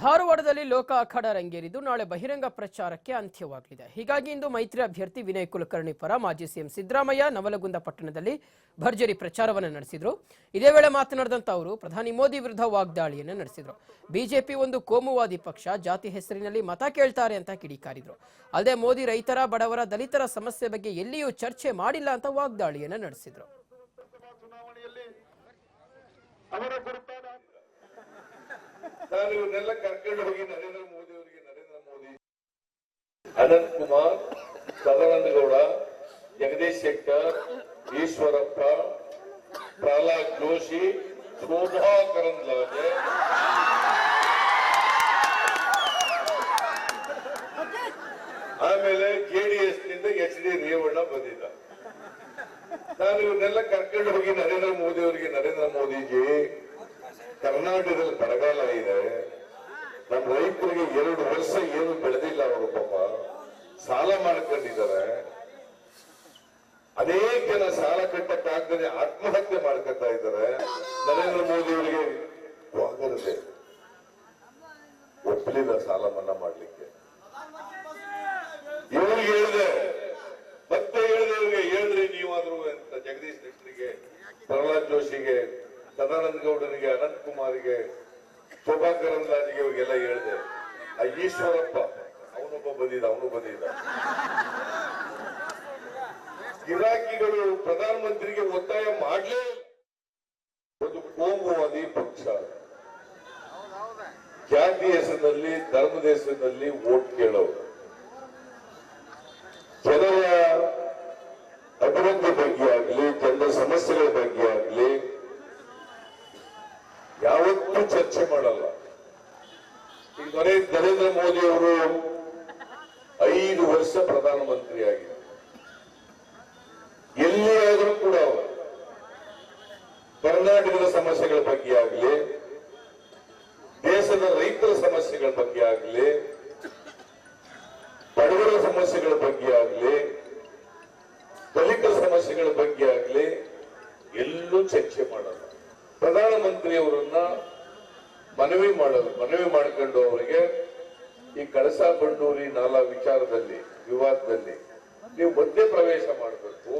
ಧಾರವಾಡದಲ್ಲಿ ಲೋಕ ಅಖಾಡ ರಂಗೇರಿದ್ದು ನಾಳೆ ಬಹಿರಂಗ ಪ್ರಚಾರಕ್ಕೆ ಅಂತ್ಯವಾಗಲಿದೆ. ಹೀಗಾಗಿ ಇಂದು ಮೈತ್ರಿ ಅಭ್ಯರ್ಥಿ ವಿನಯ್ ಕುಲಕರ್ಣಿ ಪರ ಮಾಜಿ ಸಿಎಂ ಸಿದ್ದರಾಮಯ್ಯ ನವಲಗುಂದ ಪಟ್ಟಣದಲ್ಲಿ ಭರ್ಜರಿ ಪ್ರಚಾರವನ್ನು ನಡೆಸಿದರು. ಇದೇ ವೇಳೆ ಮಾತನಾಡಿದಂತ ಅವರು ಪ್ರಧಾನಿ ಮೋದಿ ವಿರುದ್ಧ ವಾಗ್ದಾಳಿಯನ್ನು ನಡೆಸಿದರು. ಬಿಜೆಪಿ ಒಂದು ಕೋಮುವಾದಿ ಪಕ್ಷ, ಜಾತಿ ಹೆಸರಿನಲ್ಲಿ ಮತ ಕೇಳ್ತಾರೆ ಅಂತ ಕಿಡಿಕಾರಿದ್ರು. ಅಲ್ಲದೆ ಮೋದಿ ರೈತರ, ಬಡವರ, ದಲಿತರ ಸಮಸ್ಯೆ ಬಗ್ಗೆ ಎಲ್ಲಿಯೂ ಚರ್ಚೆ ಮಾಡಿಲ್ಲ ಅಂತ ವಾಗ್ದಾಳಿಯನ್ನು ನಡೆಸಿದರು. ನಾನು ಇವನ್ನೆಲ್ಲ ಕರ್ಕೊಂಡು ಹೋಗಿ ನರೇಂದ್ರ ಮೋದಿ ಅನಂತ್ ಕುಮಾರ್, ಸದಾನಂದ ಗೌಡ, ಜಗದೀಶ್ ಶೆಟ್ಟರ್, ಈಶ್ವರಪ್ಪ, ಪ್ರಹ್ಲಾದ್ ಜೋಶಿ, ಶೋಭಾ ಕರಂದ್ಲಾಜೆ, ಆಮೇಲೆ ಜೆಡಿಎಸ್ ನಿಂದ ಎಚ್ ಡಿ ರೇವಣ್ಣ ಬಂದಿದ್ದ. ನಾನು ಇವನ್ನೆಲ್ಲ ಕರ್ಕೊಂಡು ಹೋಗಿ ನರೇಂದ್ರ ಮೋದಿಜಿ, ಕರ್ನಾಟಕದಲ್ಲಿ ಬರಗಾಲ ಇದೆ, ನಮ್ಮ ರೈತರಿಗೆ 2 ವರ್ಷ ಏನು ಬೆಳೆದಿಲ್ಲ, ಅವರು ಪಾಪ ಸಾಲ ಮಾಡ್ಕೊಂಡಿದ್ದಾರೆ. ಅನೇಕ ಜನ ಸಾಲ ಕಟ್ಟಕ್ಕಾಗದೆ ಆತ್ಮಹತ್ಯೆ ಮಾಡ್ಕೊತಾ ಇದ್ದಾರೆ. ನರೇಂದ್ರ ಮೋದಿ ಅವರಿಗೆ ವಾಗರದೆ ಒಪ್ಪಲಿಲ್ಲ ಸಾಲ ಮನ್ನಾ ಮಾಡ್ಲಿಕ್ಕೆ. ಇವ್ರಿಗೆ ಹೇಳಿದೆ, ಮತ್ತೆ ಹೇಳಿದೆ, ಇವ್ರಿಗೆ ಹೇಳ್ರಿ ನೀವಾದ್ರು ಅಂತ. ಜಗದೀಶ್ ಶೆಟ್ಟರಿಗೆ, ಪ್ರಹ್ಲಾದ್ ಜೋಶಿಗೆ, ಸದಾನಂದ ಗೌಡನಿಗೆ, ಅನಂತ್ ಕುಮಾರ್ಗೆ, ಶೋಭಾ ಕರಂದ್ಲಾಜೆಗೆ ಇವ್ರಿಗೆಲ್ಲ ಹೇಳಿದೆ. ಆ ಈಶ್ವರಪ್ಪ ಅವನು ಬಂದಿದ್ದ. ಗಿರಾಕಿಗಳು ಪ್ರಧಾನಮಂತ್ರಿಗೆ ಒತ್ತಾಯ ಮಾಡಲೇ ಒಂದು ಕೋಮುವಾದಿ ಪಕ್ಷ, ಜಾತಿ ಹೆಸರಿನಲ್ಲಿ, ಧರ್ಮದ ಹೆಸರಿನಲ್ಲಿ ವೋಟ್ ಕೇಳೋರು. ಜನರ ಅಭಿವೃದ್ಧಿ ಬಗ್ಗೆ ಆಗಲಿ, ಜನರ ಸಮಸ್ಯೆಗಳ ಬಗ್ಗೆ ಆಗಲಿ ಯಾವತ್ತೂ ಚರ್ಚೆ ಮಾಡಲ್ಲ. ಈಗ ನರೇಂದ್ರ ಮೋದಿ ಅವರು 5 ವರ್ಷ ಪ್ರಧಾನಮಂತ್ರಿ ಆಗಿದ್ದಾರೆ. ಎಲ್ಲಿಯಾದರೂ ಕೂಡ ಅವರು ಕರ್ನಾಟಕದ ಸಮಸ್ಯೆಗಳ ಬಗ್ಗೆ ಆಗಲಿ, ದೇಶದ ರೈತರ ಸಮಸ್ಯೆಗಳ ಬಗ್ಗೆ ಆಗಲಿ, ಬಡವರ ಸಮಸ್ಯೆಗಳ ಬಗ್ಗೆ ಆಗಲಿ, ದಲಿತರ ಸಮಸ್ಯೆಗಳ ಬಗ್ಗೆ ಆಗಲಿ ಎಲ್ಲೂ ಚರ್ಚೆ ಮಾಡಲ್ಲ. ಪ್ರಧಾನಮಂತ್ರಿಯವರನ್ನ ಮನವಿ ಮಾಡಿಕೊಂಡು ಅವರಿಗೆ ಈ ಕಳಸಾ ಬಂಡೂರಿ ನಾಲಾ ವಿಚಾರದಲ್ಲಿ, ವಿವಾದದಲ್ಲಿ ನೀವು ಮಧ್ಯ ಪ್ರವೇಶ ಮಾಡಬೇಕು,